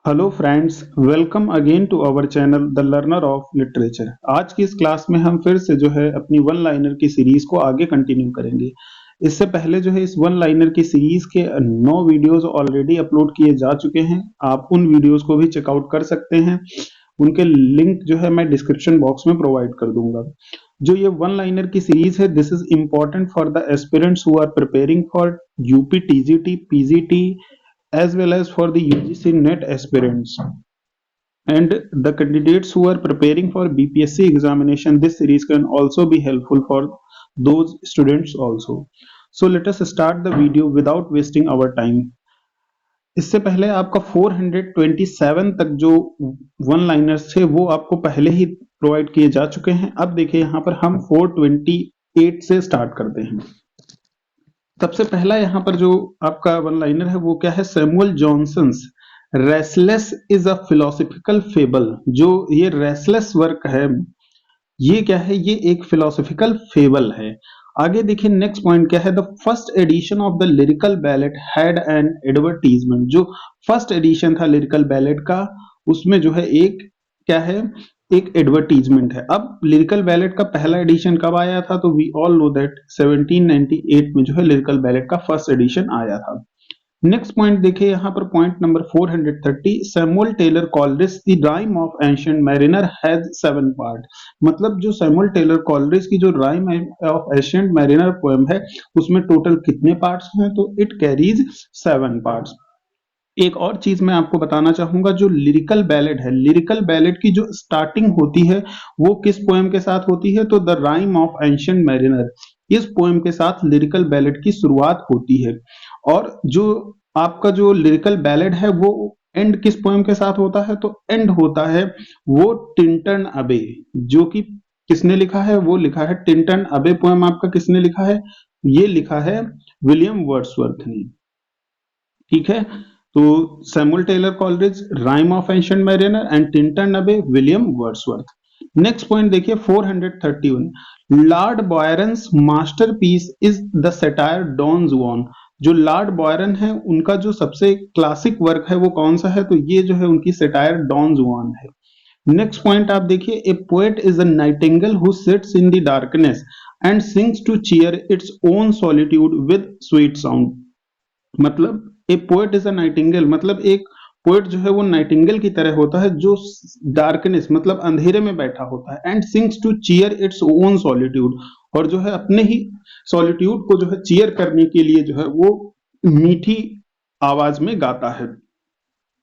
Hello friends, welcome again to our channel the learner of literature. आज की इस class में हम फिर से जो है अपनी वन लाइनर की सीरीज को आगे कंटिन्यू करेंगे। इससे पहले जो है इस वन लाइनर की सीरीज के 9 वीडियोस ऑलरेडी अपलोड किए जा चुके हैं। आप उन वीडियोस को भी चेकआउट कर सकते हैं। उनके लिंक जो है मैं डिस्क्रिप्शन बॉक्स में प्रोवाइड कर दूंगा। जो ये वन लाइनर की सीरीज है, this is important for the aspirants who are preparing for UP TGT PGT as well as for the UGC NET aspirants and the candidates who are preparing for BPSC examination. This series can also be helpful for those students also. So let us start the video without wasting our time. इससे पहले आपका 427 तक जो one liners थे वो आपको पहले ही provide किए जा चुके हैं। अब देखिए यहाँ पर हम 428 से स्टार्ट करते हैं। सबसे पहला यहाँ पर जो आपका वन लाइनर है वो क्या है? Samuel Johnson's Rasselas is a philosophical fable. जो ये रेस्टलेस वर्क है ये क्या है? ये एक फिलोसॉफिकल फेबल है। आगे देखिए नेक्स्ट पॉइंट क्या है? The first edition of the lyrical ballot had an advertisement. जो फर्स्ट एडिशन था लिरिकल बैलेट का उसमें जो है एक क्या है? एक एडवर्टीजमेंट है। अब लिरिकल बैलेट का पहला एडिशन कब आया था? तो वी ऑल नो दैट 1798 में जो है लिरिकल बैलेट का फर्स्ट एडिशन आया था। नेक्स्ट पॉइंट देखिए यहाँ पर point number 430, Samuel Taylor Coleridge the rime of ancient mariner has 7 part. मतलब जो सैमुअल टेलर कॉलरिज की जो rime of ancient mariner poem है उसमें टोटल कितने पार्ट्स हैं? तो इट कैरीज 7 पार्ट्स। एक और चीज मैं आपको बताना चाहूंगा, जो लिरिकल बैलेड है, लिरिकल बैलेड की जो स्टार्टिंग होती है वो किस पोएम के साथ होती है? तो the rime of ancient mariner, इस पोएम के साथ लिरिकल बैलेड की शुरुआत होती है। और जो आपका जो लिरिकल बैलेड है वो एंड किस पोएम के साथ होता है? तो एंड होता है वो टिंटन अबे। जो कि किसने लिखा है? वो लिखा है टिंटन अबे। पोएम आपका किसने लिखा है? ये लिखा है विलियम वर्ड्सवर्थ ने। ठीक है, तो Samuel Taylor Coleridge, rime of ancient mariner and Tintern Abbey, William Wordsworth. Next point देखिए 431, Lord Byron's masterpiece is the satire Don Juan. जो लॉर्ड बॉयरन है उनका जो सबसे क्लासिक वर्क है वो कौन सा है? तो ये जो है उनकी सैटायर डॉन जुआन है। नेक्स्ट पॉइंट आप देखिए, a poet is a nightingale who sits in the darkness and sings to cheer its own solitude with sweet sound. मतलब a poet is a nightingale, मतलब एक पोएट जो है वो नाइटिंगेल की तरह होता है जो डार्कनेस मतलब अंधेरे में बैठा होता है, and sings to cheer its own solitude, और जो है अपने ही सॉलिट्यूड को जो है चीयर करने के लिए जो है वो मीठी आवाज में गाता है।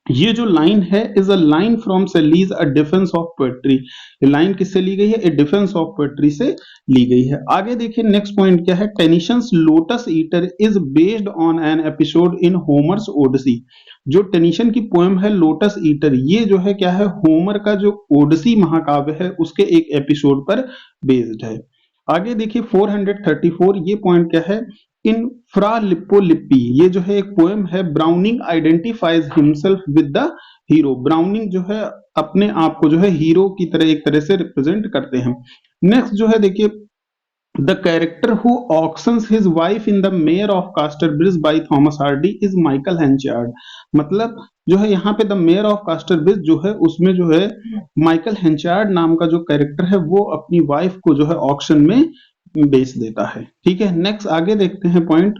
ये जो लाइन है is a line from Shelley's a defence of poetry. ये लाइन किससे ली गई है? ए डिफेंस ऑफ पोएट्री से ली गई है। आगे देखिए नेक्स्ट पॉइंट क्या है? Tennyson's lotus eater is based on an episode in Homer's Odyssey. जो टेनिशन की पोएम है लोटस ईटर, ये जो है क्या है? होमर का जो ओडिसी महाकाव्य है उसके एक एपिसोड पर बेस्ड है। आगे देखिए 434, ये पॉइंट क्या है? इन फ्रा लिप्पी, ये जो है एक पोएम है, browning identifies himself with the hero. Browning जो है अपने आप को जो है हीरो की तरह एक तरह से रिप्रेजेंट करते हैं। नेक्स्ट जो है देखिए, the character who auctions his wife in the Mayor of Casterbridge by Thomas Hardy is Michael Henchard. मतलब जो है यहाँ पे द मेयर ऑफ कास्टरब्रिज जो है उसमें जो है माइकल हेंचार्ड नाम का जो कैरेक्टर है वो अपनी वाइफ को जो है ऑक्शन में बेच देता है। ठीक है, नेक्स्ट आगे देखते हैं point,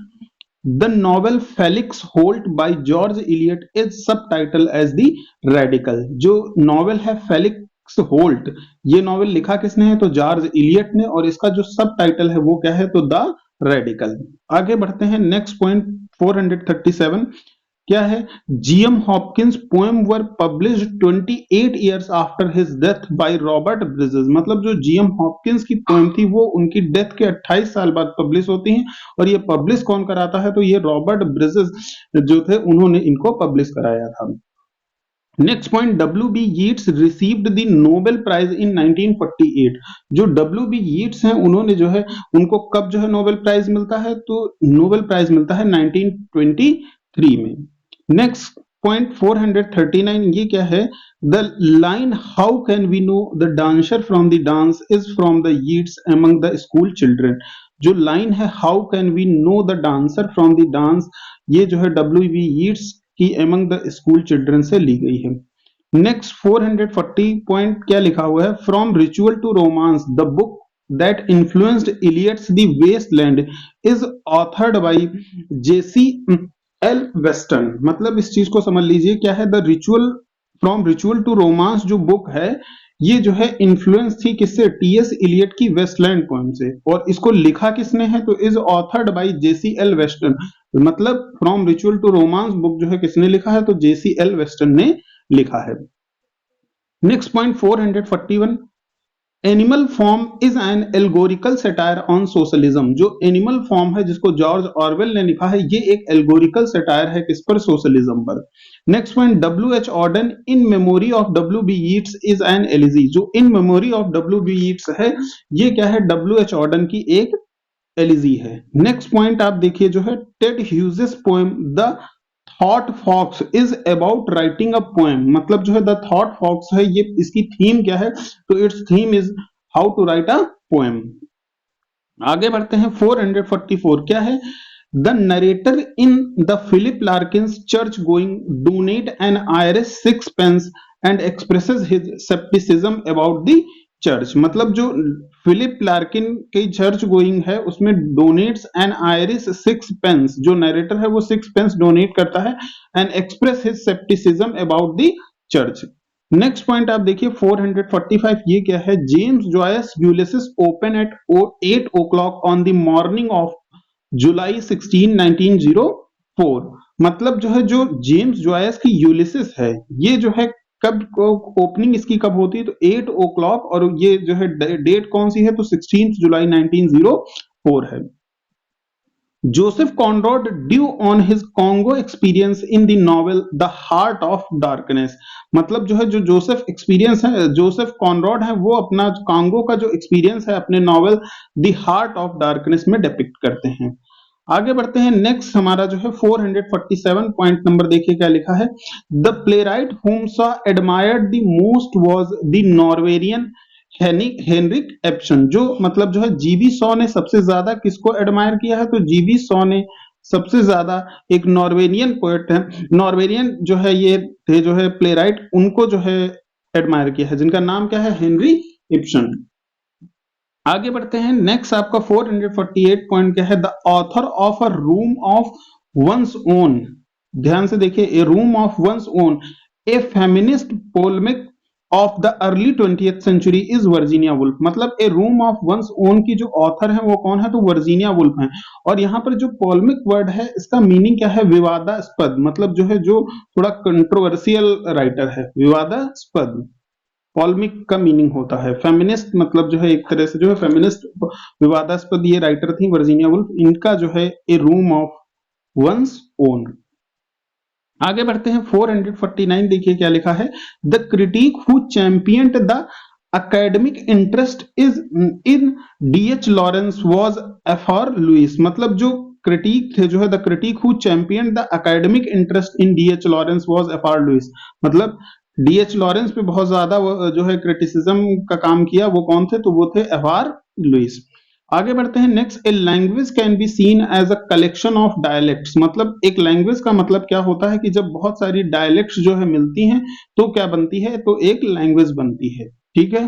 the novel Felix Holt by George Eliot is subtitle as the radical. जो नॉवेल है फेलिक्स होल्ट, ये नॉवेल लिखा किसने है? तो जॉर्ज इलियट ने, और इसका जो सब टाइटल है वो क्या है? तो द रेडिकल। आगे बढ़ते हैं नेक्स्ट पॉइंट 437 क्या है? GM Hopkins poem were published 28 years after his death by Robert bridges. मतलब जो जीएम हॉपकिंस की पोएम थी वो उनकी डेथ के 28 साल बाद पब्लिश होती हैं, और ये पब्लिश कौन कराता है? तो ये रॉबर्ट ब्रिजेस जो थे उन्होंने इनको पब्लिश कराया था। Next point, W B Yeats received the Nobel prize in 1948। जो डब्ल्यू बी यीट्स हैं उन्होंने जो है उनको कब जो है नोबेल प्राइज मिलता है? तो नोबेल प्राइज मिलता है 1923 में। नेक्स्ट पॉइंट 439, ये क्या है? The line how can we know the dancer from the dance is from the Yeats among the school children. जो लाइन है how can we know the dancer from the dance, ये जो है W B Yeats की among the school children से ली गई है। नेक्स्ट 440 पॉइंट क्या लिखा हुआ है, from ritual to romance the book that influenced Eliot's the Waste Land is authored by Jessie L Weston. मतलब इस चीज को समझ लीजिए क्या है, the ritual from ritual to romance जो बुक है ये जो है इन्फ्लुएंस थी किससे, टीएस इलियट की वेस्टलैंड पोएम से, और इसको लिखा किसने है, तो is authored by Jessie L Weston. मतलब from ritual to romance book जो है किसने लिखा है, तो जेसी एल वेस्टन ने लिखा है। Next point 441, Animal Farm is an allegorical satire on socialism. जो एनिमल फॉर्म है जिसको जॉर्ज ऑरवेल ने लिखा है, ये एक एल्गोरिकल सटायर है किस पर, सोशलिज्म पर। Next point, W H Auden in memory of W B Yeats is an elegy. जो in memory of W B Yeats है ये क्या है, डब्ल्यू एच ऑर्डन की एक एलिजी है। नेक्स्ट पॉइंट आप देखिए जो है, Ted Hughes poem the thought fox is about writing a poem. मतलब जो है द थॉट फॉक्स है ये, इसकी थीम क्या है, तो its theme is how to write a poem. आगे बढ़ते हैं 444 क्या है, the narrator in the Philip Larkin's church going donate an Irish 6 pence and expresses his scepticism about the church. मतलब जो फिलिप लार्किन की चर्च गोइंग है उसमें डोनेट्स एन आयरिश 6 पेंस, जो नरेटर है वो 6 पेंस डोनेट करता है, and express his scepticism about the church. Next point आप देखिए 445, ये क्या है, James Joyce Ulysses open at 8 o'clock on the morning of July 16 1904। मतलब जो है जो जेम्स जॉयस की यूलिसिस है ये जो है कब ओपनिंग इसकी कब होती है, तो 8 o'clock, और ये जो है डेट कौन सी है, तो 16 जुलाई 1904 है। Joseph Conrad due on his Congo experience in the novel the heart of darkness. मतलब जो है जो जोसेफ एक्सपीरियंस है, जोसेफ कॉनरॉड है वो अपना कॉन्गो का जो एक्सपीरियंस है अपने novel the heart of darkness में डिपिक्ट करते हैं। आगे बढ़ते हैं, नेक्स्ट हमारा जो है 447 पॉइंट नंबर देखिए क्या लिखा है, the playwright whom Shaw admired the most was the Norwegian Henrik Ibsen. जो मतलब जो है जीबी शॉ ने सबसे ज्यादा किसको एडमायर किया है, तो जीबी शॉ ने सबसे ज्यादा एक नॉर्वेजियन पोएट है, नॉर्वेजियन जो है ये थे जो है प्लेराइट, उनको जो है एडमायर किया है, जिनका नाम क्या है, हेनरी इप्सन। आगे बढ़ते हैं, नेक्स्ट आपका 448 पॉइंट क्या है, the author of a room of one's own. ध्यान से देखिए, a room of one's own a feminist polemic of the early 20th century is Virginia Woolf. मतलब a room of one's own की जो author है वो कौन है, तो वर्जीनिया वुल्फ है। और यहाँ पर जो पोलेमिक वर्ड है इसका मीनिंग क्या है, विवादास्पद। मतलब जो है जो थोड़ा कंट्रोवर्शियल राइटर है, विवादास्पद पॉलेमिक का मीनिंग होता है। फेमिनिस्ट मतलब जो है एक तरह से जो है फेमिनिस्ट विवादास्पद ये राइटर थी वर्जीनिया वुल्फ, इनका जो है a room of one's own. आगे बढ़ते हैं 449 देखिए क्या लिखा है, the critic who championed the academic interest is in D.H. Lawrence was F.R. Lewis। मतलब जो क्रिटिक थे जो है, the critic who champion the academic interest in D.H. Lawrence was F.R. Lewis। मतलब D.H. लॉरेंस पे बहुत ज्यादा जो है क्रिटिसिज्म का काम किया, वो कौन थे, तो वो थे F.R. लुइस। आगे बढ़ते हैं, next, a language can be seen as a collection of dialects. मतलब एक लैंग्वेज का मतलब क्या होता है कि जब बहुत सारी डायलेक्ट्स जो है मिलती हैं तो क्या बनती है, तो एक लैंग्वेज बनती है। ठीक है,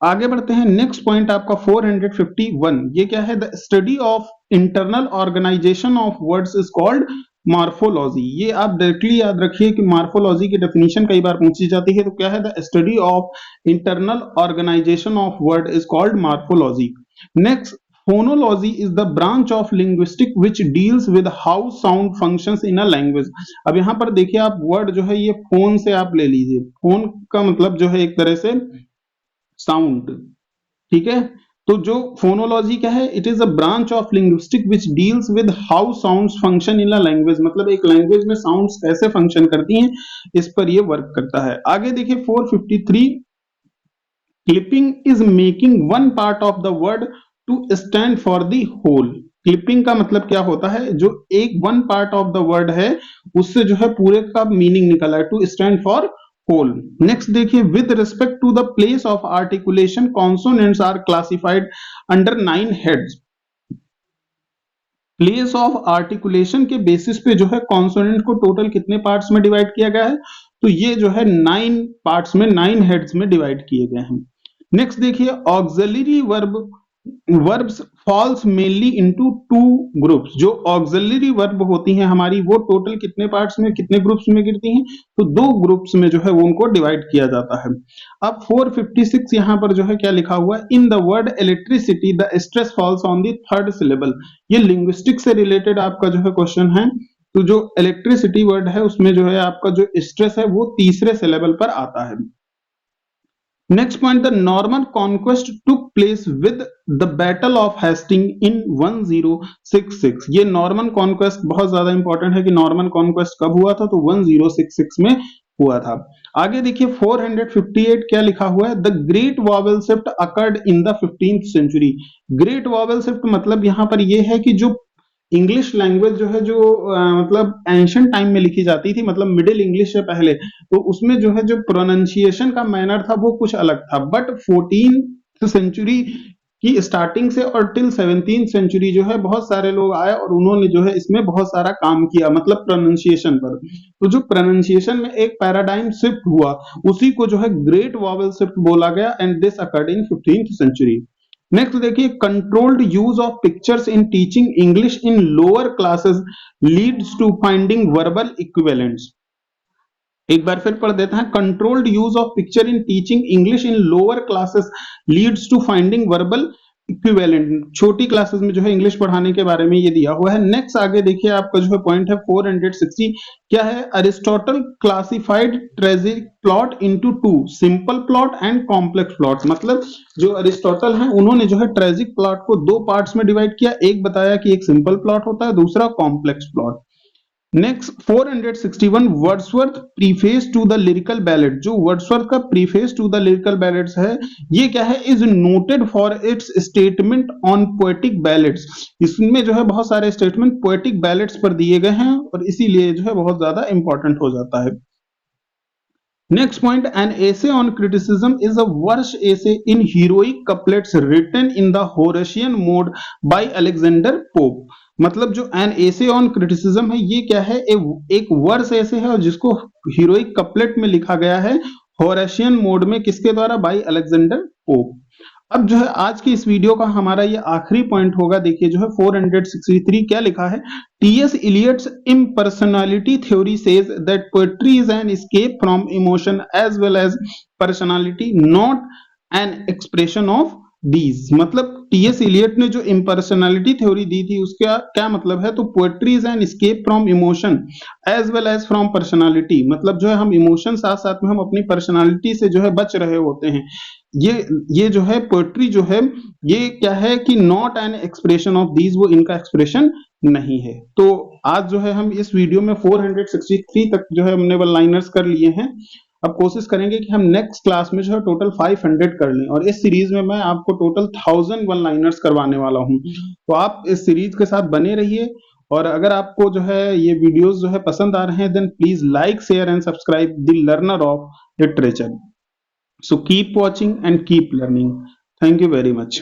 आगे बढ़ते हैं, नेक्स्ट पॉइंट आपका 451, ये क्या है, the study of internal organization of words is called morphology. ये आप डायरेक्टली याद रखिए कि मार्फोलॉजी की डेफिनेशन कई बार पूछी जाती है, तो क्या है, the study of internal organization of word is called morphology. Next, phonology is the branch of linguistic which deals with how sound functions in a language. अब यहां पर देखिए आप वर्ड जो है ये फोन से आप ले लीजिए, फोन का मतलब जो है एक तरह से साउंड। ठीक है, तो जो फोनोलॉजी क्या है, it is a branch of linguistic which deals with how sounds function in a language. मतलब एक लैंग्वेज में साउंड्स कैसे फंक्शन करती हैं, इस पर ये वर्क करता है। आगे देखिए 453, clipping is making one part of the word to stand for the whole. Clipping का मतलब क्या होता है, जो एक one part of the word है उससे जो है पूरे का मीनिंग निकला है, to stand for whole. Next देखिए, with respect to the place of articulation consonants are classified under 9 heads. Place of articulation के बेसिस पे जो है कॉन्सोनेंट को टोटल कितने पार्ट्स में डिवाइड किया गया है, तो ये जो है 9 पार्ट्स में 9 हेड्स में डिवाइड किए गए हैं। नेक्स्ट देखिए, auxiliary verbs falls mainly into two groups. जो ऑक्सिलरी वर्ब होती हैं हमारी, वो टोटल कितने पार्ट्स में, कितने ग्रुप्स में गिरती हैं, तो 2 ग्रुप्स में जो है वो उनको डिवाइड किया जाता है। अब 456 यहाँ पर जो है क्या लिखा हुआ है, in the word electricity the stress falls on the third syllable. ये लिंग्विस्टिक से रिलेटेड आपका जो है क्वेश्चन है। तो जो इलेक्ट्रिसिटी वर्ड है उसमें जो है आपका जो स्ट्रेस है वो तीसरे सिलेबल पर आता है। Next point, the Norman conquest took place with the battle of Hasting in 1066। ये नॉर्मन कॉन्क्वेस्ट बहुत ज्यादा इंपॉर्टेंट है कि नॉर्मन कॉन्क्वेस्ट कब हुआ था, तो 1066 में हुआ था। आगे देखिए 458 क्या लिखा हुआ है, the great vowel shift occurred in the 15th century. Great vowel shift मतलब यहाँ पर ये है कि जो इंग्लिश लैंग्वेज जो है जो मतलब एंशिएंट टाइम में लिखी जाती थी, मतलब मिडिल इंग्लिश से पहले, तो उसमें जो है जो प्रोनाउंसिएशन का मैनर था वो कुछ अलग था। बट 14th सेंचुरी की स्टार्टिंग से और टिल 17th सेंचुरी जो है बहुत सारे लोग आए और उन्होंने जो है इसमें बहुत सारा काम किया, मतलब प्रोनाउंसिएशन पर। तो जो प्रोनाउंसिएशन में एक पैराडाइम शिफ्ट हुआ, उसी को जो है ग्रेट वॉवेल शिफ्ट बोला गया, and this occurred in 15th century. Next देखिए, controlled use of pictures in teaching English in lower classes leads to finding verbal equivalents. एक बार फिर पढ़ देते हैं, controlled use of picture in teaching English in lower classes leads to finding verbal equivalent. छोटी classes में जो है इंग्लिश पढ़ाने के बारे में ये दिया हुआ है। नेक्स्ट आगे देखिए आपका जो है पॉइंट है 460, क्या है, Aristotle classified tragic plot into 2, simple plot and complex plot. मतलब जो अरिस्टोटल है उन्होंने जो है ट्रेजिक प्लॉट को 2 पार्ट्स में डिवाइड किया, एक बताया कि एक सिंपल प्लॉट होता है, दूसरा complex plot. Next 461, Wordsworth preface to the lyrical ballad. जो वर्ड्सवर्थ का preface to the lyrical ballads है, ये क्या है, is noted for its statement on poetic ballads. इसमें जो है बहुत सारे स्टेटमेंट पोएटिक बैलेट्स पर दिए गए हैं और इसीलिए जो है बहुत ज्यादा इंपॉर्टेंट हो जाता है। Next point, an essay on criticism is a verse essay in heroic couplets written in the Horatian mode by Alexander Pope। मतलब जो एन एसे ऑन क्रिटिसिज्म है ये क्या है, एक वर्स ऐसे है और जिसको हीरोइक कपलेट में लिखा गया है होरेशियन मोड में, किसके द्वारा, बाय अलेक्जेंडर पोप। अब जो है आज की इस वीडियो का हमारा ये आखिरी पॉइंट होगा। देखिए जो है 463 क्या लिखा है, TS Eliot's impersonality theory says that poetry is an escape from emotion as well as personality, not an expression of these. मतलब टीएस इलियट ने जो इम्पर्सनैलिटी थ्योरी दी थी उसका क्या मतलब है, तो poetry is an escape from emotion as well as from personality. मतलब जो है हम इमोशन साथ साथ में हम अपनी पर्सनालिटी से जो है बच रहे होते हैं। ये जो है पोएट्री जो है ये क्या है कि not an expression of these, वो इनका एक्सप्रेशन नहीं है। तो आज जो है हम इस वीडियो में 463 तक जो है हमने वन लाइनर्स कर लिए हैं। अब कोशिश करेंगे कि हम नेक्स्ट क्लास में जो है टोटल 500 कर लें, और इस सीरीज में मैं आपको टोटल 1000 वन लाइनर्स करवाने वाला हूं। तो आप इस सीरीज के साथ बने रहिए, और अगर आपको जो है ये वीडियोस जो है पसंद आ रहे हैं, then please like, share and subscribe the learner of literature. So keep watching and keep learning. Thank you very much.